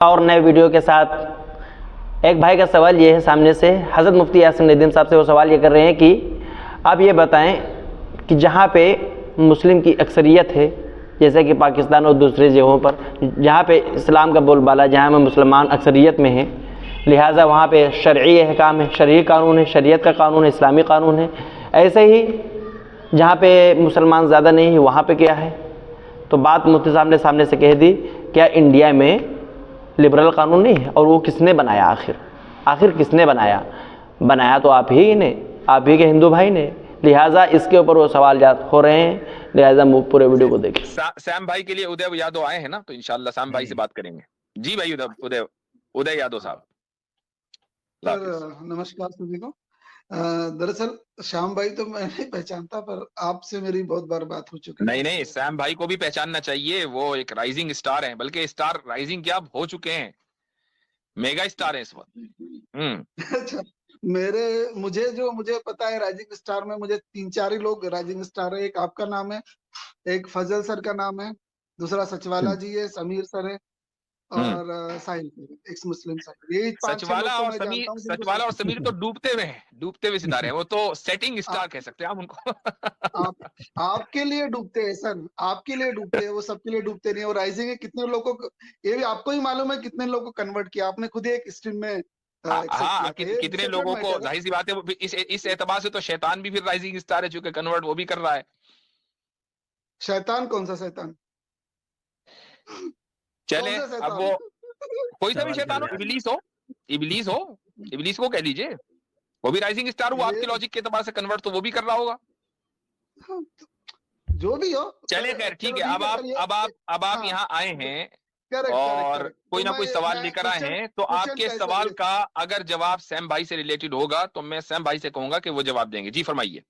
और नए वीडियो के साथ एक भाई का सवाल ये है सामने से हज़रत मुफ्ती यासिन नदीम साहब से। वो सवाल ये कर रहे हैं कि आप ये बताएं कि जहाँ पे मुस्लिम की अक्सरियत है, जैसे कि पाकिस्तान और दूसरी जगहों पर जहाँ पे इस्लाम का बोलबाला, जहाँ में मुसलमान अक्सरियत में हैं, लिहाजा वहाँ पे शरई अहकाम है, शरई कानून है, शरीयत का कानून है, इस्लामी कानून है। ऐसे ही जहाँ पे मुसलमान ज़्यादा नहीं है वहाँ पे क्या है? तो बात मुफ्ती साहब ने सामने से कह दी, क्या इंडिया में लिबरल कानून नहीं है? और वो किसने बनाया? आखिर किसने बनाया? बनाया तो आप ही ने, आप ही के हिंदू भाई ने। लिहाजा इसके ऊपर वो सवाल हो रहे हैं, लिहाजा पूरे वीडियो को देखें। सैम भाई के लिए उदय यादव आए हैं ना, तो इंशाल्लाह सैम भाई से बात करेंगे। जी भाई उदय यादव साहब। सर नमस्कार सभी को। दरअसल श्याम भाई तो मैं नहीं पहचानता, पर आपसे मेरी बहुत बार बात हो चुकी है। नहीं, सैम भाई को भी पहचानना चाहिए, वो एक राइजिंग स्टार हैं, बल्कि स्टार राइजिंग क्या हो चुके हैं, मेगा स्टार हैं इस वक्त। अच्छा, मुझे पता है राइजिंग स्टार में मुझे 3-4 ही लोग राइजिंग स्टार है। एक आपका नाम है, एक फजल सर का नाम है, दूसरा सचवाला जी है, समीर सर है और साहिल सर, एक्स मुस्लिम सर। ये 5-6 लोग तो मैं जानता हूँ। सचवाला और समीर तो डूबते हुए सितारे हैं, वो तो सेटिंग स्टार कह सकते हैं आप उनको। आपके लिए डूबते हैं सर, आपके लिए डूबते हैं, वो सबके लिए डूबते नहीं। और राइजिंग है, कितने लोगों को ये भी आपको ही मालूम है, कितने लोगों को कन्वर्ट किया आपने, खुद ही एक स्ट्रीम में हाँ, कितने लोगों को, जाहिर सी बात है, वो इस एतबार से तो शैतान भी फिर राइजिंग स्टार है, चूंकि कन्वर्ट वो भी कर रहा है। शैतान? कौन सा शैतान? चले अब वो कोई सा भी शैतान हो, इबलीस को कह लीजिए, वो भी राइजिंग स्टार हुआ आपके लॉजिक के एतबार से कन्वर्ट, तो वो भी कर रहा होगा। जो भी हो, चले खैर ठीक है। अब आप यहाँ आए हैं और कोई ना कोई सवाल लेकर आए हैं, तो आपके सवाल का अगर जवाब सैम भाई से रिलेटेड होगा तो मैं सैम भाई से कहूंगा कि वो जवाब देंगे। जी फरमाइए।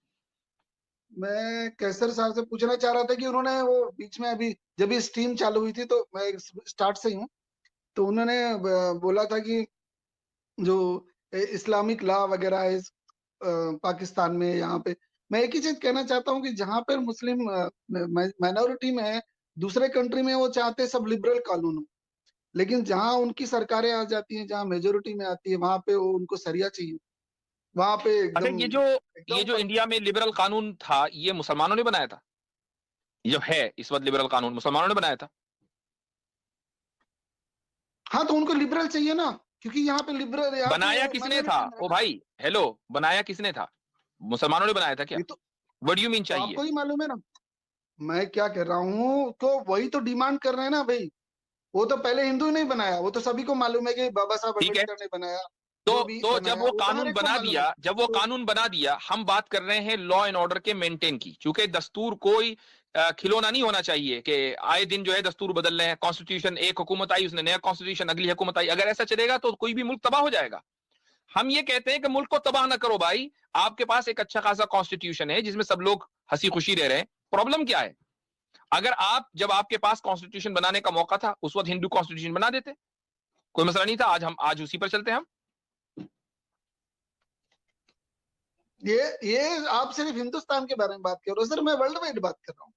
मैं कैसर साहब से पूछना चाह रहा था कि उन्होंने वो बीच में अभी जब ये स्ट्रीम चालू हुई थी, तो मैं स्टार्ट से ही हूँ, तो उन्होंने बोला था कि जो इस्लामिक लॉ वगैरह है पाकिस्तान में, यहाँ पे मैं एक ही चीज कहना चाहता हूँ कि जहाँ पर मुस्लिम माइनॉरिटी में है, दूसरे कंट्री में वो चाहते सब लिबरल कानून हो, लेकिन जहाँ उनकी सरकारें आ जाती हैं, जहाँ मेजोरिटी में आती है, वहां पे वो उनको सरिया चाहिए। वहां पे एकदम ये जो इंडिया में लिबरल कानून था, ये मुसलमानों ने बनाया था? ये है इस वक्त लिबरल कानून मुसलमानों ने बनाया था? हाँ, तो उनको लिबरल चाहिए ना, क्योंकि यहाँ पे लिबरल बनाया किसने था? ओ भाई हेलो, बनाया किसने था? मुसलमानों ने बनाया था क्या? तो व्हाट डू यू मीन चाहिए? आपको ही मालूम है ना मैं क्या कह रहा हूँ, तो वही तो डिमांड कर रहे हैं ना भाई। वो तो पहले हिंदू ही नहीं बनाया, वो तो सभी को मालूम है कि बाबा साहब अम्बेडकर ने बनाया। तो जब वो कानून बना दिया, हम बात कर रहे हैं लॉ एंड ऑर्डर के मेंटेन की, क्योंकि दस्तूर कोई खिलौना नहीं होना चाहिए कि आए दिन जो है दस्तूर बदल रहे हैं। कॉन्स्टिट्यूशन, एक हुकूमत आई उसने नया कॉन्स्टिट्यूशन, अगली हुकूमत आई, अगर ऐसा चलेगा तो कोई भी मुल्क तबाह हो जाएगा। हम ये कहते हैं कि मुल्क को तबाह ना करो भाई, आपके पास एक अच्छा खासा कॉन्स्टिट्यूशन है जिसमें सब लोग हंसी खुशी रह रहे हैं। प्रॉब्लम क्या है? अगर जब आपके पास कॉन्स्टिट्यूशन बनाने का मौका था, उस वक्त हिंदू कॉन्स्टिट्यूशन बना देते, कोई मसला नहीं था। आज उसी पर चलते हैं हम। ये आप सिर्फ हिंदुस्तान के बारे में बात कर रहे हो सर, मैं वर्ल्ड वाइड बात कर रहा हूँ।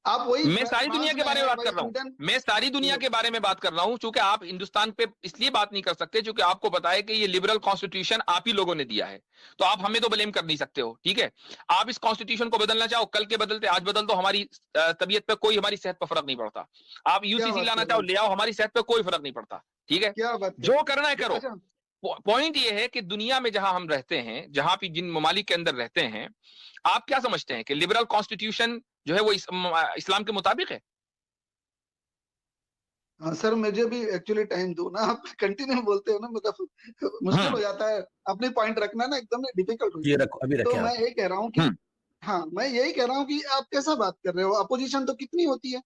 आप वही मैं सारी दुनिया के बारे में बात कर रहा हूँ, मैं सारी दुनिया के बारे में बात कर रहा हूँ, क्योंकि आप हिंदुस्तान पे इसलिए बात नहीं कर सकते क्योंकि आपको पता है कि ये लिबरल कॉन्स्टिट्यूशन आप ही लोगों ने दिया है, तो आप हमें तो ब्लेम कर नहीं सकते हो। ठीक है, आप इस कॉन्स्टिट्यूशन को बदलना चाहो, कल के बदलते आज बदल दो, हमारी तबीयत पे कोई, हमारी सेहत पर फर्क नहीं पड़ता। आप यूसीसी लाना चाहो ले आओ, हमारी सेहत पे कोई फर्क नहीं पड़ता। ठीक है, जो करना है करो। पॉइंट ये है कि दुनिया में जहां हम रहते हैं, जहां भी जिन ममालिक के अंदर रहते हैं, आप क्या समझते हैं कि लिबरल कॉन्स्टिट्यूशन जो है वो इस्लाम के मुताबिक है? हाँ सर, मुझे भी एक्चुअली टाइम दो ना, आप कंटिन्यू बोलते हो ना, मतलब मुश्किल हो जाता है अपने पॉइंट रखना ना, एकदम डिफिकल्ट हो जाता है। तो मैं यही कह रहा हूँ कि हाँ, मैं यही कह रहा हूँ कि आप कैसा बात कर रहे हो, अपोजिशन तो कितनी होती है।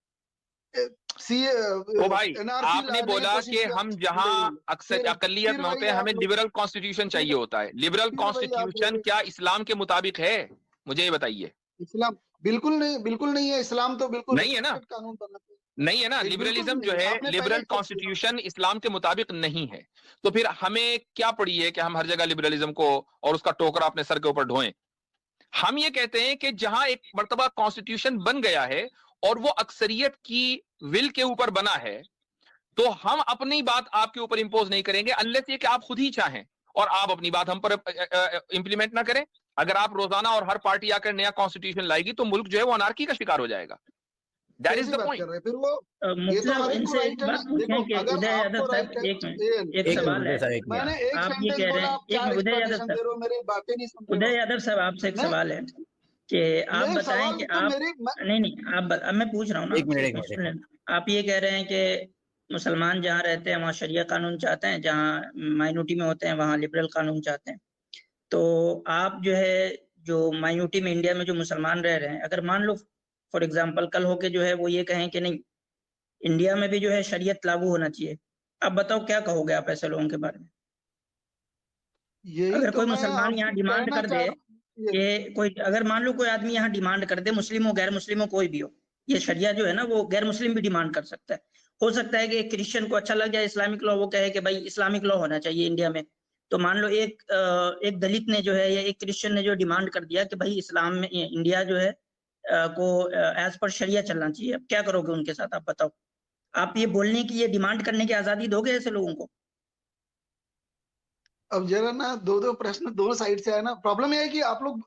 ओ भाई, आपने बोला कि हम जहां अक्सर अकलियत में होते हैं हमें लिबरल कॉन्स्टिट्यूशन चाहिए होता है। लिबरल कॉन्स्टिट्यूशन क्या इस्लाम के मुताबिक है? मुझे ये बताइए। इस्लाम बिल्कुल नहीं है। इस्लाम तो बिल्कुल नहीं है ना, कानून बनाते हैं। नहीं है ना। लिबरलिज्म जो है, लिबरल कॉन्स्टिट्यूशन इस्लाम के मुताबिक नहीं है, तो फिर हमें क्या पड़ी है कि हम हर जगह लिबरलिज्म को और उसका टोकरा अपने सर के ऊपर ढोएं? हम ये कहते हैं कि जहां एक मर्तबा कॉन्स्टिट्यूशन बन गया है और वो अक्सरियत की विल के ऊपर बना है, तो हम अपनी बात आपके ऊपर इंपोज नहीं करेंगे अनलेस ये कि आप खुद ही चाहें और आप अपनी बात हम पर इंप्लीमेंट ना करें। अगर आप रोजाना और हर पार्टी आकर नया कॉन्स्टिट्यूशन लाएगी तो मुल्क जो है वो अनार्की का शिकार हो जाएगा। That is the point. फिर वो ये तो मतलब हर एक को इनसे राइट एक है ना। बात पूछें देखो कि अगर उदय यादव आपको साहब, राइट है, एक मिनट, एक सवाल है। मैंने एक आप ये सेंटेंस कह रहे बोला, हैं, आप एक 4 मिनट उदय यादव एक्सप्लेनेशन दे साहब, रहे हो, मेरी बातें नहीं सुन रहे उदय हो। यादव साहब आपसे एक नहीं, सवाल है कि आप नहीं, बताएं सवाल कि तो आप मेरी नहीं आप अब मैं पूछ रहा हूँ ना आपसे, क्वेश्चन। आप ये कह रहे हैं कि मुसलमान जहाँ रहते हैं वहाँ शरिया कानून चाहते हैं, जहाँ माइनॉरिटी में होते हैं वहाँ लिबरल कानून चाहते हैं। तो आप जो है, जो माइनॉरिटी में इंडिया में जो मुसलमान रह रहे हैं, अगर मान लो फॉर एग्जांपल कल होके जो है वो ये कहें कि नहीं इंडिया में भी जो है शरीयत लागू होना चाहिए, आप बताओ क्या कहोगे आप ऐसे लोगों के बारे में? यही अगर तो कोई मैं मुसलमान यहाँ आपसे डिमांड कहना कर चाह दे रहा हूँ। कि कोई, अगर मान लो कोई आदमी यहाँ डिमांड कर दे, मुस्लिम हो गैर मुस्लिम हो कोई भी हो, ये शरिया जो है ना वो गैर मुस्लिम भी डिमांड कर सकता है। हो सकता है कि एक क्रिश्चियन को अच्छा लग जाए इस्लामिक लॉ, वो कहे कि भाई इस्लामिक लॉ होना चाहिए इंडिया में। तो मान लो एक दलित ने जो है या एक क्रिश्चियन ने जो डिमांड कर दिया कि भाई इस्लाम में इंडिया जो है को एज पर शरिया चलना चाहिए, अब क्या करोगे उनके साथ? आप बताओ। आप ये बोलने की, ये डिमांड करने की आजादी दोगे ऐसे लोगों को? अब जरा ना दो प्रश्न दोनों साइड से आए ना। प्रॉब्लम यह है कि आप लोग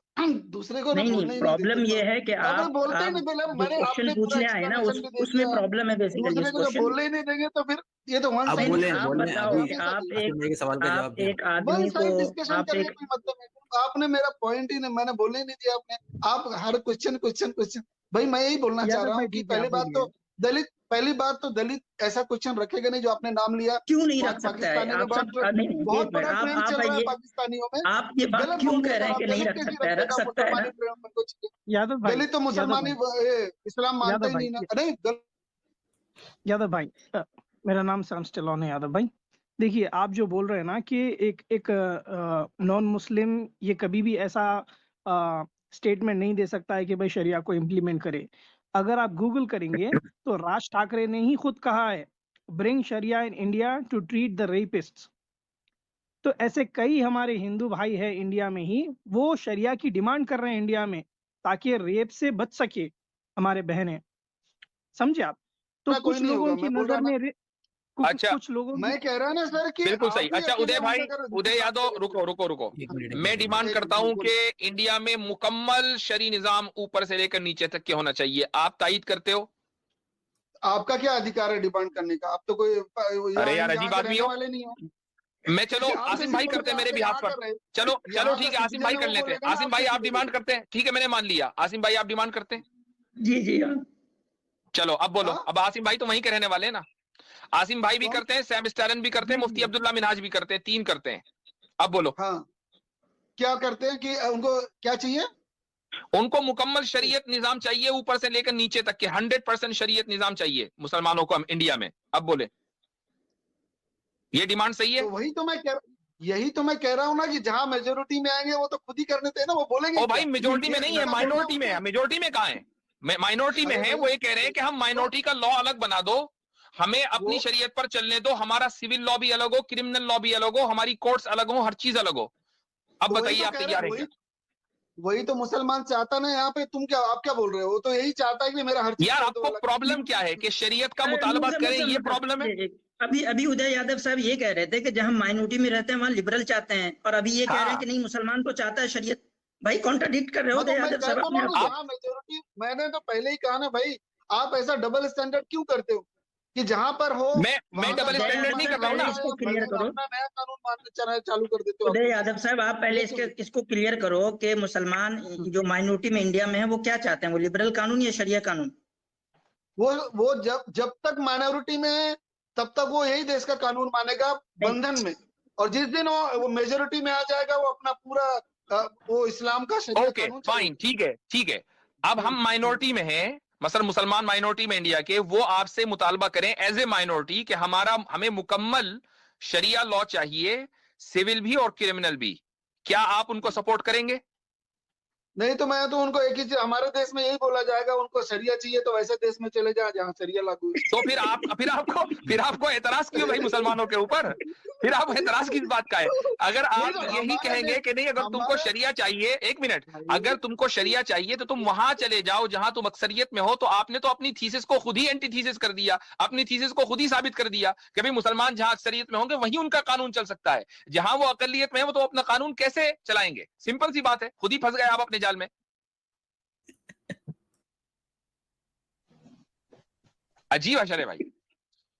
दूसरे को ना नहीं बोलने ही नहीं प्रॉब्लम देते। ये तो है कि आप लोग बोलते ही आप नहीं। पहले जो मैंने क्वेश्चन आपने पूरा पूछने आए ना एक्सप्लेनेशन भी दे उसमें दिया, प्रॉब्लम है बेसिकली दूसरे इस को जब क्वेश्चन में। बोलने ही नहीं देंगे तो फिर ये तो वन अब साइड बोले आप बोले बताओ अभी कि हमेशा आप नहीं। आसिम भाई के सवाल का जवाब दिया। एक आदमी वन को, साइड डिस्कशन आप करने एक, कोई मतलब है। आपने मेरा पॉइंट ही नहीं, मैंने बोलने ही नहीं दिया आपने। आप हर क्वेश्चन क्वेश्चन क्वेश्चन भाई मैं यही बोलना चाह रहा हूँ कि पहली बात तो दलित ऐसा क्वेश्चन रखेगा नहीं जो आपने नाम लिया। क्यों नहीं रख सकता है? पाकिस्तानी में आप सब नहीं नहीं, बहुत एक मिनट, बड़ा ट्रेंड चल रहा है पाकिस्तानियों में। आप ये बात गलत क्यों बोल कह दिया रहे सर, हैं आप कि नहीं दलित रख कैसे सकता है? रख रखेगा सकता है ना मुसलमानी प्रेम को? यादव भाई, दलित तो मुसलमानी इस्लाम मानता ही नहीं ना। नहीं यादव भाई, मेरा नाम सैम स्टेलॉन है। यादव भाई देखिए, आप जो बोल रहे हैं ना कि एक नॉन मुस्लिम ये कभी भी ऐसा स्टेटमेंट नहीं दे सकता है कि भाई शरिया को इम्प्लीमेंट करे। अगर आप गूगल करेंगे तो राज ठाकरे ने ही खुद कहा है, bring sharia in India to treat the rapists. तो ऐसे कई हमारे हिंदू भाई है इंडिया में ही, वो शरिया की डिमांड कर रहे हैं इंडिया में, ताकि रेप से बच सके हमारे बहनें। समझे आप? तो कोई कुछ नहीं लोगों होगा, की मैं बोल नजर रहा में अच्छा, कुछ लोगों मैं की, कह रहा ना सर कि बिल्कुल सही। आप ही अच्छा उदय अकेले भाई, होकर उदय यादव, रुको रुको रुको, एक मिनट मैं डिमांड एक करता मिनट, हूं कि इंडिया में मुकम्मल शरी निजाम ऊपर से लेकर नीचे तक के होना चाहिए। आप तायीद करते हो? आपका क्या अधिकार है डिमांड करने का? आप तो कोई अरे यार यहाँ अजीब के आदमी रहने हो। वाले नहीं हो। मैं चलो आप आसिम जैसे भाई लोग करते हैं मेरे आके बिहाफ यहाँ पर। कर रहे हैं। चलो चलो यहाँ ठीक का है, आसिम भाई सिटीजन कर है, वो लेते हैं। बोलेगा ना, आसिम आप भाई कैसे आप डिमांड बोलोगे? करते हैं, ठीक है मैंने मान लिया। आसिम भाई आप डिमांड करते हैं, जी जी हाँ। चलो अब बोलो। हाँ? अब आसिम भाई तो वहीं के रहने वाले हैं ना। आसिम भाई भी कौन? करते हैं, सैम स्टैरन भी करते हैं, जी, मुफ्ती जी। अब्दुल्ला मिनहाज भी करते हैं, 3 करते हैं। अब बोलो। हाँ, क्या करते हैं कि उनको क्या चाहिए? उनको मुकम्मल शरीयत निजाम चाहिए ऊपर से लेकर नीचे तक के, 100% शरीयत निजाम चाहिए मुसलमानों को इंडिया में। अब बोले, ये डिमांड सही है? तो यही तो मैं कह रहा हूँ ना कि जहाँ मेजोरिटी में आएंगे वो तो खुद ही करने थे ना, वो बोलेंगे ओ क्या? भाई मेजोरिटी में नहीं है, उनका बोलना माइनॉरिटी में है। मेजोरिटी में कहाँ है? माइनॉरिटी में अरे है। भाई, वो ये कह रहे हैं कि हम माइनॉरिटी का लॉ अलग बना दो, हमें अपनी वो शरीयत पर चलने दो, हमारा सिविल लॉ भी अलग हो, क्रिमिनल लॉ भी अलग हो, हमारी कोर्ट्स अलग हो, हर चीज अलग हो। अब तो वही बताइए तो आप कह तैयार रहे है क्या? वही तो मुसलमान चाहता ना। यहाँ पे आप क्या बोल रहे हो? वो तो यही चाहता है कि मेरा हर चीज यार कर दो आपको अलग। प्रॉब्लम क्या है कि शरीयत का अरे मुतालबा मतलब करें, ये प्रॉब्लम है? अभी अभी उदय यादव साहब ये कह रहे थे कि जहां माइनॉरिटी में रहते हैं वहां लिबरल चाहते हैं, और अभी ये कह रहे हैं हाँ कि नहीं मुसलमान तो चाहता है शरीयत। भाई कॉन्ट्रडिक्ट कर रहे हो हाँ, तो उदय मैं यादव कह साहब तो अपने रहा आप हूँ को। जहाँ मेजोरिटी, मैंने तो पहले ही कहा ना भाई, आप ऐसा डबल स्टैंडर्ड क्यों करते हो कि जहाँ पर हो मैं वहां का डबल उदय कानून स्टैंडर्ड नहीं यादव कर साहब रहा हूँ पहले ना। इसको भाई क्लियर करो। अपना नया कानून मानना चालू कर देते हो आप उदय लोग। यादव साहब आप पहले इसको क्लियर करो कि मुसलमान जो माइनॉरिटी में इंडिया में है वो क्या चाहते हैं, वो लिबरल कानून या शरिया कानून? वो जब तक माइनॉरिटी में है तब तक वो यही देश का कानून मानेगा बंधन में, और जिस दिन वो मेजोरिटी में आ जाएगा वो अपना पूरा वो इस्लाम का शरिया ओके कानून चालू फाइन, ठीक है ठीक है। अब हम माइनॉरिटी में हैं, मसलन मुसलमान माइनॉरिटी में इंडिया के, वो आपसे मुतालबा करें एज ए माइनॉरिटी कि हमें मुकम्मल शरिया लॉ चाहिए, सिविल भी और क्रिमिनल भी। क्या आप उनको सपोर्ट करेंगे? नहीं तो मैं तो उनको एक ही चीज, हमारे देश में यही बोला जाएगा, उनको शरिया चाहिए तो वैसे देश में चले जाए जहाँ शरिया लागू है। तो फिर आपको एतराज क्यों भाई मुसलमानों के ऊपर? फिर आप एतराज किस बात का है? अगर नहीं आप तो यही हमारे कहेंगे कि नहीं, अगर तुमको हमारे शरिया चाहिए, एक मिनट, भाई अगर तुमको शरिया चाहिए तो तुम वहां चले जाओ जहां तुम अक्सरियत में हो। तो आपने तो अपनी थीसिस को खुद ही एंटीथीसिस कर दिया, अपनी थीसिस को खुद ही साबित कर दिया कि भाई मुसलमान जहां अक्सरियत में होंगे वहीं उनका कानून चल सकता है, जहां वो अकलियत में है वो तो अपना कानून कैसे चलाएंगे? सिंपल सी बात है, खुद ही फंस गए आप अपने जाल में। अजीब है भाई।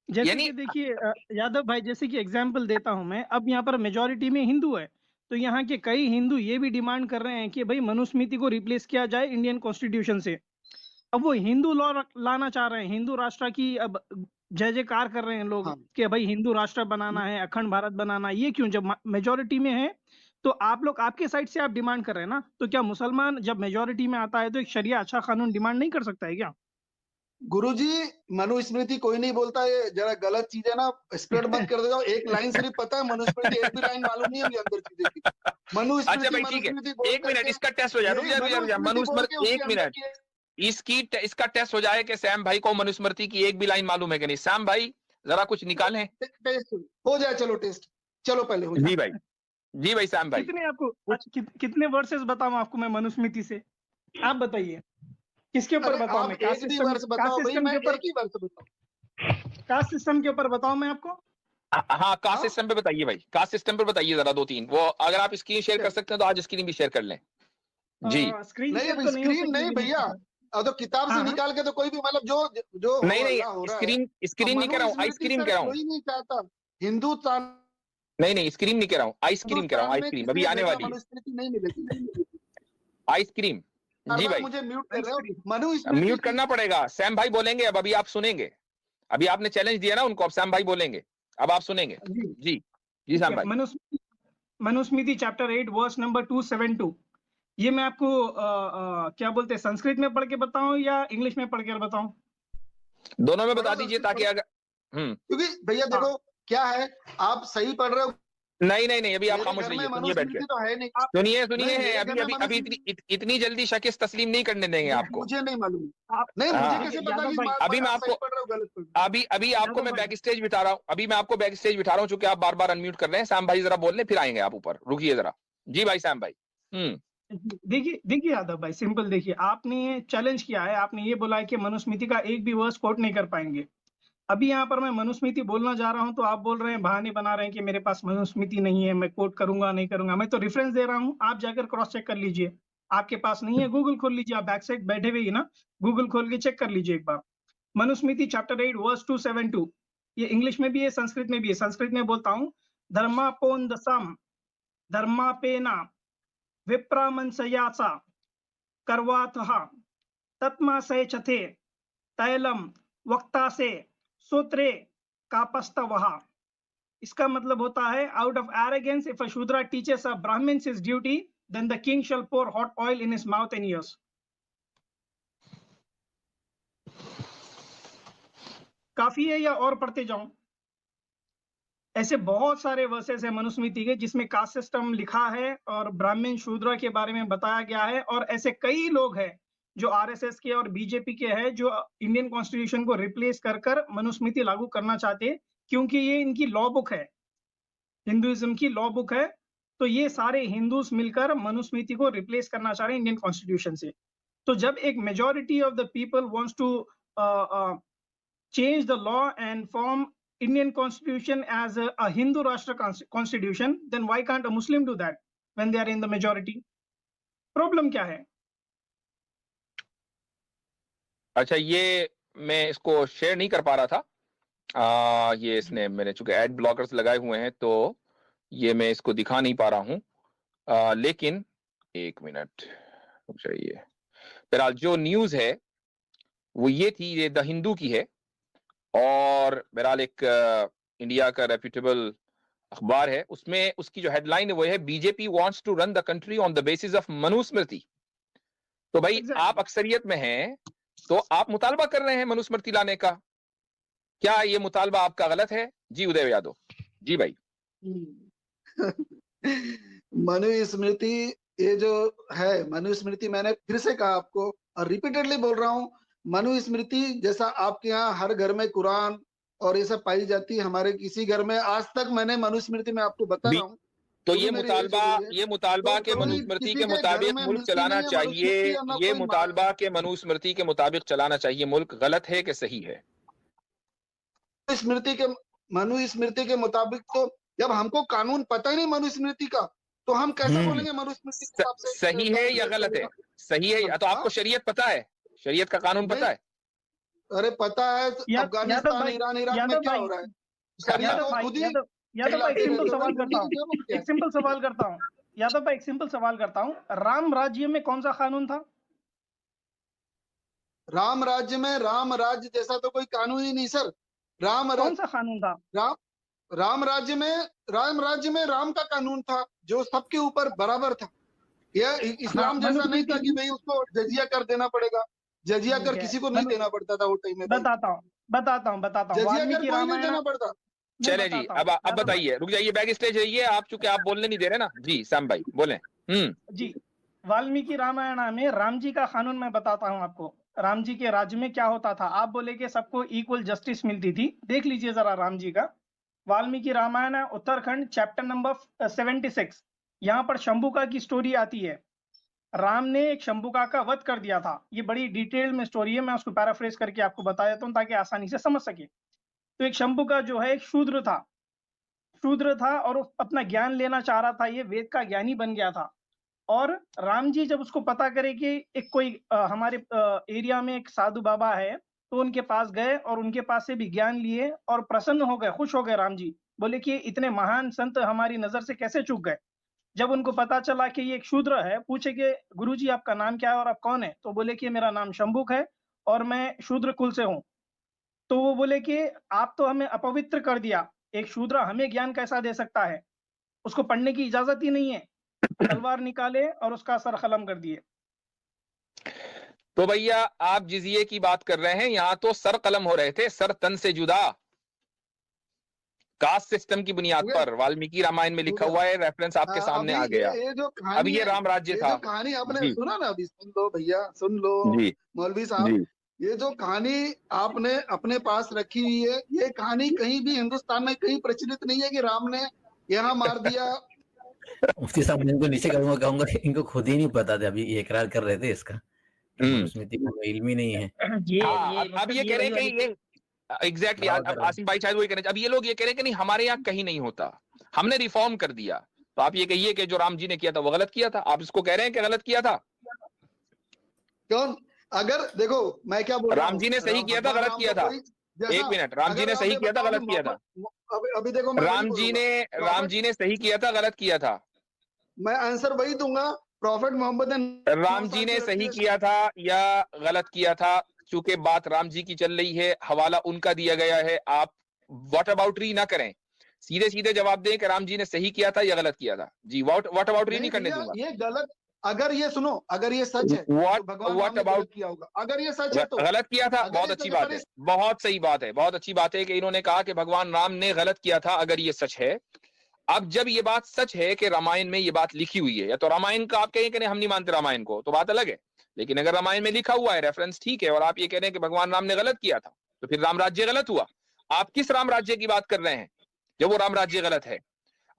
जैसे यानी कि देखिए यादव भाई, जैसे कि एग्जाम्पल देता हूं मैं, अब यहाँ पर मेजोरिटी में हिंदू है, तो यहाँ के कई हिंदू ये भी डिमांड कर रहे हैं कि भाई मनुस्मृति को रिप्लेस किया जाए इंडियन कॉन्स्टिट्यूशन से। अब वो हिंदू लॉ लाना चाह रहे हैं, हिंदू राष्ट्र की अब जय जयकार कर रहे हैं लोग हाँ कि भाई हिंदू राष्ट्र बनाना है, अखंड भारत बनाना है। ये क्यों, जब मेजोरिटी में है तो आप लोग आपके साइड से आप डिमांड कर रहे हैं ना, तो क्या मुसलमान जब मेजोरिटी में आता है तो एक शरिया अच्छा कानून डिमांड नहीं कर सकता है क्या? गुरुजी, मनुस्मृति कोई नहीं बोलता, ये जरा गलत चीज है ना, स्प्रेड मत कर दे जाओ। एक लाइन सिर्फ पता है मनुस्मृति, एक भी लाइन मालूम नहीं है मुझे अंदर चीजें की। अच्छा मनुस्मृति भाई ठीक है, मनुस्मृति बोल एक मिनट करके, इसका टेस्ट हो जाए, रुक यही जा रुक जा रुक जा, मनुस्मृति बोल के उसके एक अंदर मिनट, की इसका टेस्ट हो जाए कि सैम भाई को मनुस्मृति की एक भी लाइन मालूम है कि नहीं। सैम भाई जरा कुछ निकालें। टेस्ट हो जाए। चलो टेस्ट, चलो पहले हो जाए। जी भाई सैम भाई। कितने आपको कितने वर्सेस बताऊं आपको मैं मनुस्मृति से? आप बताइए किसके ऊपर अरे बताऊं मैं? आप एक भी वर्ष बताओ भाई, मैं एक ही वर्ष बताऊं। कास्ट सिस्टम के ऊपर बताऊं मैं आपको? हाँ, कास्ट हाँ सिस्टम पे बताइए भाई, कास्ट सिस्टम पे बताइए जरा दो तीन। वो अगर आप स्क्रीन शेयर कर सकते हैं तो आज स्क्रीन भी शेयर कर लें। जी स्क्रीन नहीं, शेयर अभी तो नहीं हो स्क्रीन सकती नहीं मेरे भैया, पास। अब तो किताब से हाँ हाँ निकाल के तो कोई भी, मतलब जो जो नहीं अल्लाह हो नहीं, रहा है। स्क्रीन अब स्क्रीन नहीं कह रहा हूँ, मनुस्मृति आइसक्रीम सर कह रहा हूँ। कोई नहीं चाहता हिंदुस्तान, नहीं स्क्रीन नहीं कह रहा हूँ, आइसक्रीम कह रहा हूँ, हिंदुस्तान में आइसक्रीम किसी अभी ने आने भेजा वाली है, मनुस्मृति नहीं मिलेगी। आइसक्रीम। बार जी बार भाई, मुझे म्यूट कर रहे हो। आइसक्रीम। मनुस्मृति म्यूट करना पड़ेगा। सैम भाई बोलेंगे अब, अभी आप सुनेंगे। अभी आपने चैलेंज दिया ना उनको, अब सैम भाई बोलेंगे, अब आप सुनेंगे। जी जी जी ठीक सैम है। भाई। मनुस्मृति चैप्टर 8 वर्स नंबर 272, ये मैं आपको क्या बोलते हैं, संस्कृत में पढ़ के बताऊं या इंग्लिश में पढ़ के बताऊं? दोनों में बता पढ़ो दीजिए संस्कृत ताकि पढ़ो, अगर क्योंकि भैया हाँ देखो क्या है, आप सही पढ़ रहे हो। नहीं अभी आप मेरे खामोश घर में रहिए, सुनिए बैठ के। मनुस्मृति तो है नहीं। आप सुनिए नहीं, सुनिए, मेरे अभी घर में अभी अभी मनुस्मृति इतनी जल्दी शकिस तस्लीम नहीं करने देंगे आपको। मुझे नहीं मालूम। आप नहीं, मुझे हाँ, कैसे देखिए पता यादव कि भाई, अभी मैं आप आपको सही पढ़ रहे हो गलत पढ़ रहे अभी आपको यादव मैं भाई बैक स्टेज बिठा रहा हूँ, अभी मैं आपको बैक स्टेज बिठा रहा हूँ, चूंकि आप बार बार अनम्यूट कर रहे हैं। सैम भाई जरा बोल लें फिर आएंगे आप ऊपर, रुकिए जरा। जी भाई सैम भाई। देखिए देखिए यादव भाई, सिंपल देखिए, आपने चैलेंज किया है, आपने ये बोला है कि मनुस्मृति का एक भी वर्स कोट नहीं कर पाएंगे। अभी यहाँ पर मैं मनुस्मृति बोलना जा रहा हूँ तो आप बोल रहे हैं, बहाने बना रहे हैं कि मेरे पास मनुस्मृति नहीं है, मैं कोट करूंगा नहीं करूंगा। मैं तो रेफरेंस दे रहा हूँ, आप जाकर क्रॉस चेक कर लीजिए। आपके पास नहीं है, गूगल खोल लीजिए, आप बैक साइड बैठे हुए ही ना, गूगल खोल के चेक कर लीजिए एक बार। मनुस्मृति चैप्टर 8 वर्स 272, ये इंग्लिश में भी है, संस्कृत में भी है। संस्कृत में बोलता हूँ, धर्मापोन्दसम धर्मापेना विप्रामंसयासा कर्वाथः तत्मासे चथे तैलम वक्तासे सूत्रे कापस्तवः। इसका मतलब होता है, out of arrogance if a Shudra teaches a Brahmins his duty, then the king shall pour hot oil in his mouth and ears. काफी है या और पढ़ते जाऊं? ऐसे बहुत सारे वर्सेस है मनुस्मृति के जिसमें कास्ट सिस्टम लिखा है और ब्राह्मण शूद्र के बारे में बताया गया है। और ऐसे कई लोग हैं जो आरएसएस के और बीजेपी के हैं जो इंडियन कॉन्स्टिट्यूशन को रिप्लेस कर कर मनुस्मृति लागू करना चाहते हैं, क्योंकि ये इनकी लॉ बुक है, हिंदुइज्म की लॉ बुक है। तो ये सारे हिंदूज मिलकर मनुस्मृति को रिप्लेस करना चाह रहे हैं इंडियन कॉन्स्टिट्यूशन से। तो जब एक majority of the people wants to change the law and form Indian constitution as a Hindu Rashtra constitution, then why can't a Muslim do that when they are in the majority? Problem क्या है? अच्छा, ये मैं इसको share नहीं कर पा रहा था। ये इसने मैंने चूंकि एड ब्लॉकर्स लगाए हुए हैं तो ये मैं इसको दिखा नहीं पा रहा हूं। लेकिन एक मिनट रुक जाइए। फिलहाल जो न्यूज है वो ये थी, ये द हिंदू की है और बहरहाल एक इंडिया का रेप्यूटेबल अखबार है। उसमें उसकी जो हेडलाइन है वो है, BJP wants to run the country on the basis of Manusmriti. तो भाई Exactly. आप अक्सरियत में हैं तो आप मुतालबा कर रहे हैं मनुस्मृति लाने का, क्या ये मुतालबा आपका गलत है? जी उदय यादव। जी भाई। मनुस्मृति, ये जो है मनुस्मृति, मैंने फिर से कहा आपको और रिपीटेडली बोल रहा हूँ, मनुस्मृति जैसा आपके यहाँ हर घर में कुरान और ये सब पाई जाती है हमारे किसी घर में। आज तक मैंने मनुस्मृति में आपको बता रहा हूँ, तो जो भी ये मेरी मुतालबा एज हो गई है, ये मुतालबा तो के कोई मनुस्मृति किसी के के घर मुताबिक में मुल्क मिलती चलाना नहीं है चाहिए, मनुस्मृति, या ना ये कोई मुतालबा के मनुस्मृति के मुताबिक चलाना चाहिए मुल्क, गलत है कि सही है? मनुस्मृति के मुताबिक तो जब हमको कानून पता ही नहीं मनुस्मृति का, तो हम कैसे बोलेंगे मनुस्मृति के हिसाब से सही है या गलत है? सही है तो आपको शरीयत पता है, शरीयत का कानून पता है? अरे पता है, यादव अफगानिस्तान, भाई, ईरान, इराक में यादव क्या भाई, हो रहा है, शरिया यादव को भाई, खुद ही यादव भाई, एक खिलाते सिंपल रहते हो सवाल भाई, करता हूँ, खुद ही क्या बोलते हैं? एक सिंपल सवाल करता हूँ यादव भाई, एक सिंपल सवाल करता हूँ, राम राज्य में कौन सा कानून था? राम राज्य में, राम राज्य जैसा तो कोई कानून ही नहीं सर। कौन सा कानून था? राम राज्य में राम का कानून था जो सबके ऊपर बराबर था। यह इस्लाम जैसा नहीं था कि भाई उसको जजिया कर देना पड़ेगा, जजिया कर किसी को नहीं देना पड़ता था वो टाइम में। बताता हूँ जजिया कर वाल्मीकि कोई नहीं रामायण, देना पड़ता। चले जी, अब बताइए, रुक जाइए, बैक स्टेज रहिए आप, चूंकि आप बोलने नहीं दे रहे ना जी। श्याम भाई बोले। जी, वाल्मीकि रामायण में राम जी का कानून मैं बताता हूँ आपको। राम जी के राज्य में क्या होता था? आप बोले कि सबको इक्वल जस्टिस मिलती थी, देख लीजिए जरा राम जी का। वाल्मीकि रामायण उत्तराखंड चैप्टर नंबर 76, यहाँ पर शंभुका की स्टोरी आती है। राम ने एक शंभुका का वध कर दिया था। ये बड़ी डिटेल में स्टोरी है, मैं उसको पैराफ्रेज करके आपको बता देता हूँ ताकि आसानी से समझ सके। तो एक शंभुका जो है एक शूद्र था और वो अपना ज्ञान लेना चाह रहा था, ये वेद का ज्ञानी बन गया था। और राम जी जब उसको पता करे कि एक कोई हमारे एरिया में एक साधु बाबा है, तो उनके पास गए और उनके पास से भी ज्ञान लिए और प्रसन्न हो गए, खुश हो गए। राम जी बोले कि इतने महान संत हमारी नजर से कैसे चूक गए। जब उनको पता चला कि ये एक शूद्र है, पूछे कि गुरुजी आपका नाम क्या है और आप कौन है? तो बोले कि मेरा नाम शंभुक है और मैं शूद्र कुल से हूँ। तो वो बोले कि आप तो हमें अपवित्र कर दिया, एक शूद्र हमें ज्ञान कैसा दे सकता है? उसको पढ़ने की इजाजत ही नहीं है। तलवार निकाले और उसका सर कलम कर दिए। तो भैया आप जिजिये की बात कर रहे हैं, यहाँ तो सर कलम हो रहे थे, सर तन से जुदा, कास्ट सिस्टम की बुनियाद पर। वाल्मीकि रामायण में लिखा हुआ है, रेफरेंस आपके सामने आ गया। ये जो कहानी अब ये राम राज्य था, जो कहानी आपने सुना ना, अभी सुन लो भैया, सुन लो मौलवी साहब, ये जो कहानी आपने अपने पास रखी हुई है, ये कहानी कहीं भी हिंदुस्तान में कहीं प्रचलित नहीं है कि राम ने यहाँ मार दिया। मुफ्ती साहब इनको नीचे कहूंगा इनको खुद ही नहीं पता था, अभी ये इकरार कर रहे थे इसका, मनुस्मृति का इल्म ही नहीं है। अब ये कह रहे हैं कि ये एग्जैक्टली अब आसिम भाई शायद वही कह रहे हैं। अब ये लोग ये कह रहे हैं कि नहीं हमारे यहाँ कहीं नहीं होता, हमने रिफॉर्म कर दिया। तो आप ये कहिए कि जो राम जी ने किया था वो गलत किया था, आप इसको कह रहे हैं कि गलत किया था? कौन? अगर देखो मैं क्या बोल रहा हूं, राम जी ने सही किया था गलत किया था? एक मिनट, राम जी ने सही किया था गलत किया था? अभी देखो राम जी ने सही किया था गलत किया था? मैं आंसर वही दूंगा, प्रॉफेट मोहम्मद ने, राम जी ने सही किया था या गलत किया था? चूंकि बात राम जी की चल रही है, हवाला उनका दिया गया है, आप व्हाट अबाउटरी ना करें, सीधे सीधे जवाब दें कि राम जी ने सही किया था या गलत किया था। जी व्हाट अबाउटरी नहीं करने दूंगा। ये गलत, अगर ये सुनो, अगर ये सच है व्हाट अबाउट किया होगा, अगर ये सच है तो गलत किया था, बहुत अच्छी बात है, बहुत सही बात है, बहुत अच्छी बात है कि इन्होंने कहा कि भगवान राम ने गलत किया था, अगर ये सच है। अब जब ये बात सच है कि रामायण में ये बात लिखी हुई है, या तो रामायण का आप कहें कि नहीं हम नहीं मानते रामायण को, तो बात अलग है, लेकिन अगर रामायण में लिखा हुआ है रेफरेंस, ठीक है, और आप ये कह रहे हैं कि भगवान राम ने गलत किया था, तो फिर राम राज्य गलत हुआ। आप किस राम राज्य की बात कर रहे हैं जब वो राम राज्य गलत है?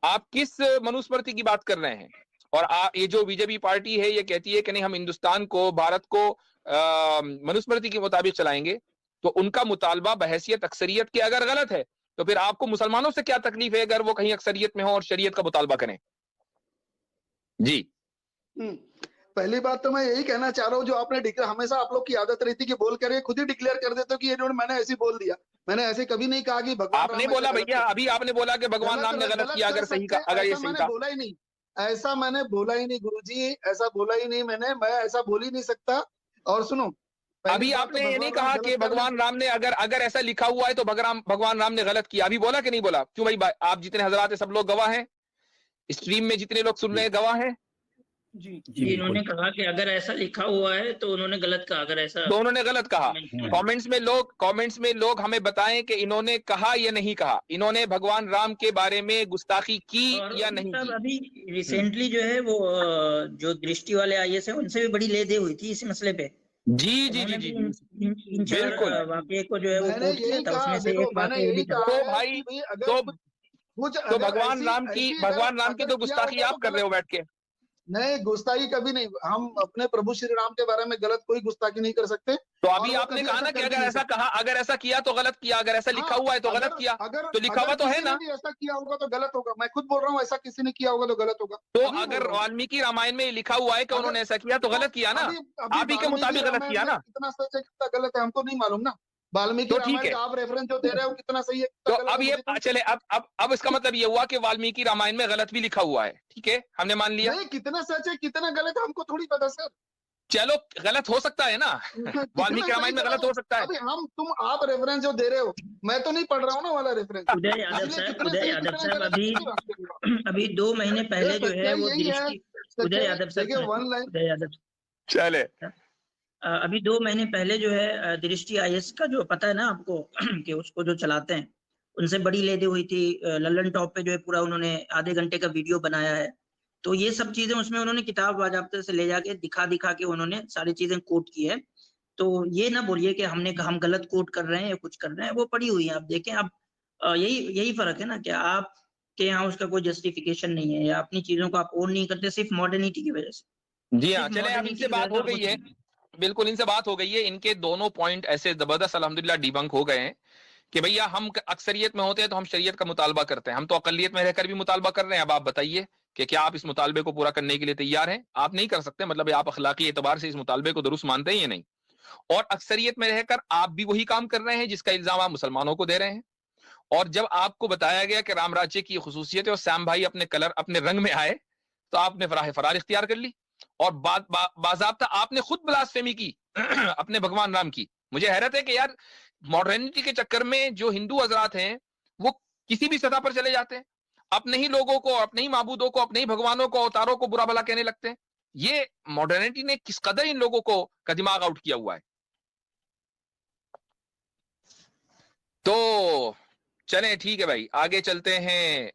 आप किस मनुस्मृति की बात कर रहे हैं? और ये जो बीजेपी पार्टी है ये कहती है कि नहीं हम हिंदुस्तान को, भारत को मनुस्मृति के मुताबिक चलाएंगे, तो उनका मुतालबा बहैसियत अक्सरियत के अगर गलत है, तो फिर आपको मुसलमानों से क्या तकलीफ है अगर वो कहीं अक्सरियत में हो और शरीयत का मुतालबा करें? जी पहली बात तो मैं यही कहना चाह रहा हूँ, जो आपने हमेशा आप लोग की आदत रहती कि बोल कर खुद ही डिक्लेयर कर देते हो कि ये मैंने ऐसे बोल दिया। मैंने ऐसे कभी नहीं कहा कि भगवान आपने बोला भैया, अभी आपने बोला कि भगवान राम ने गलत किया, अगर सही का, अगर ये सही का, बोला ही नहीं, ऐसा मैंने बोला ही नहीं गुरुजी, ऐसा बोला ही नहीं मैंने, मैं ऐसा बोल ही नहीं सकता। और सुनो, अभी आपने ये नहीं कहा कि भगवान राम ने, अगर ऐसा लिखा हुआ है तो भगवान राम ने गलत किया, अभी बोला कि नहीं बोला? क्यों भाई, आप जितने हजरात है सब लोग गवाह हैं, स्ट्रीम में जितने लोग सुन रहे हैं गवाह हैं। जी इन्होंने कहा कि अगर ऐसा लिखा हुआ है तो उन्होंने गलत कहा, अगर ऐसा तो उन्होंने गलत कहा। कमेंट्स में लोग हमें बताएं कि इन्होंने कहा या नहीं कहा, इन्होंने भगवान राम के बारे में गुस्ताखी की या नहीं की। अभी रिसेंटली जो है वो जो दृष्टि वाले आईएएस है उनसे भी बड़ी ले दे हुई थी इस मसले पे, जी जी जी उन्होंने जी भी इन 4 बिल्कुल। वाकये को जो है वो मैंने कोट किया यही था, कहा, उसमें से देखो एक मैंने वाकया ये भी यही था। कहा तो है भाई कि भाई अगर तो कुछ तो अगर भगवान ऐसी राम की ऐसी भगवान राम की अगर तो किया गुस्ताखी होगा तो आप कर रहे गलत हो बैठ के। नहीं, गुस्ताखी कभी नहीं, हम अपने प्रभु श्री राम के बारे में गलत कोई गुस्ताखी नहीं कर सकते तो और अभी वो आपने कभी कहा ऐसा ना कि कर भी अगर नहीं ऐसा सकते। कहा, अगर ऐसा किया तो गलत किया, अगर ऐसा लिखा हुआ है तो गलत किया। अगर तो लिखा हुआ अगर तो है किसी ने ना। भी ऐसा किया होगा तो गलत होगा, मैं खुद बोल रहा हूँ ऐसा किसी ने किया होगा तो गलत होगा, तो अभी बोल अगर रहा हूँ। वाल्मीकि रामायण में लिखा हुआ है कि अगर उन्होंने ऐसा किया तो तो गलत किया ना। अभी अभी आप ही के वाल्मीकि मुताबिक गलत रामायण किया में ना। कितना सच है कितना गलत है हमको नहीं मालूम ना। वाल्मीकि तो ठीक रामायण है। का आप रेफरेंस जो दे रहे हो कितना सही है तो कितना गलत अब है ये मुझे नहीं चले, अब इसका मतलब ये हुआ कि वाल्मीकि रामायण में गलत भी लिखा हुआ है, ठीक है, हमने मान लिया। नहीं, कितना सच है कितना गलत है हमको थोड़ी पता सर। चलो गलत हो सकता है ना। कितना वाल्मीकि सही रामायण में गलत गलत हो सकता है। अभी आप रेफरेंस जो दे रहे हो मैं तो नहीं पढ़ रहा हूँ ना वाला रेफरेंस, उदय यादव इसलिए साहब, कितने उदय सही यादव कितना साहब, गलत अभी नहीं जानते। अभी 2 महीने पहले जो है सच्चाई वो यही है, दृष्टि, उदय यादव साहब देखिए सुने, वन लाइन उदय यादव चले। अभी 2 महीने पहले जो है दृष्टि आईएएस का जो पता है ना आपको कि उसको जो चलाते हैं उनसे बड़ी लेदी हुई थी। लल्लन टॉप पे जो है पूरा उन्होंने आधे घंटे का वीडियो बनाया है। तो ये सब चीजें उसमें उन्होंने किताब बाजाबते से ले जाके दिखा दिखा के उन्होंने सारी चीजें कोट की है। तो ये ना बोलिए कि हम गलत कोट कर रहे हैं या कुछ कर रहे हैं, वो पड़ी हुई है, आप देखें। आप यही यही फर्क है ना कि आपके यहाँ उसका कोई जस्टिफिकेशन नहीं है या अपनी चीजों को आप ओन नहीं करते सिर्फ मॉडर्निटी की वजह से। जी हाँ, सिर्फ चले, अब मॉडर्निटी इनसे की वजह बात से हो आप गई कुछ है। नहीं। बिल्कुल इनसे बात हो गई है। इनके दोनों पॉइंट ऐसे जबरदस्त अल्हम्दुलिल्लाह डिबंक हो गए हैं कि भैया हम अक्सरियत में होते हैं तो हम शरीयत का मुतालबा करते हैं, हम तो अकलियत में रहकर भी मुतालबा कर रहे हैं। अब आप बताइए कि क्या आप इस मुतालबे को पूरा करने के लिए तैयार हैं? आप नहीं कर सकते, मतलब आप अखलाकी एतबार से इस मुतालबे को दुरुस्त मानते हैं या नहीं। और अक्सरियत में रहकर आप भी वही काम कर रहे हैं जिसका इल्जाम आप मुसलमानों को दे रहे हैं। और जब आपको बताया गया कि राम राज्य की खुसूसियत है और श्याम भाई अपने कलर अपने रंग में आए तो आपने फरार इख्तियार कर ली और बाज़ाब्ता आपने खुद ब्लास्फेमी की अपने भगवान राम की। मुझे हैरत है कि यार मॉडर्निटी के चक्कर में जो हिंदू हजरात हैं वो किसी भी सतह पर चले जाते हैं, अपने ही लोगों को, अपने ही माबूदों को, अपने ही भगवानों को, अवतारों को बुरा भला कहने लगते हैं। ये मॉडर्निटी ने किस कदर इन लोगों को का दिमाग आउट किया हुआ है। तो चलें ठीक है भाई, आगे चलते हैं।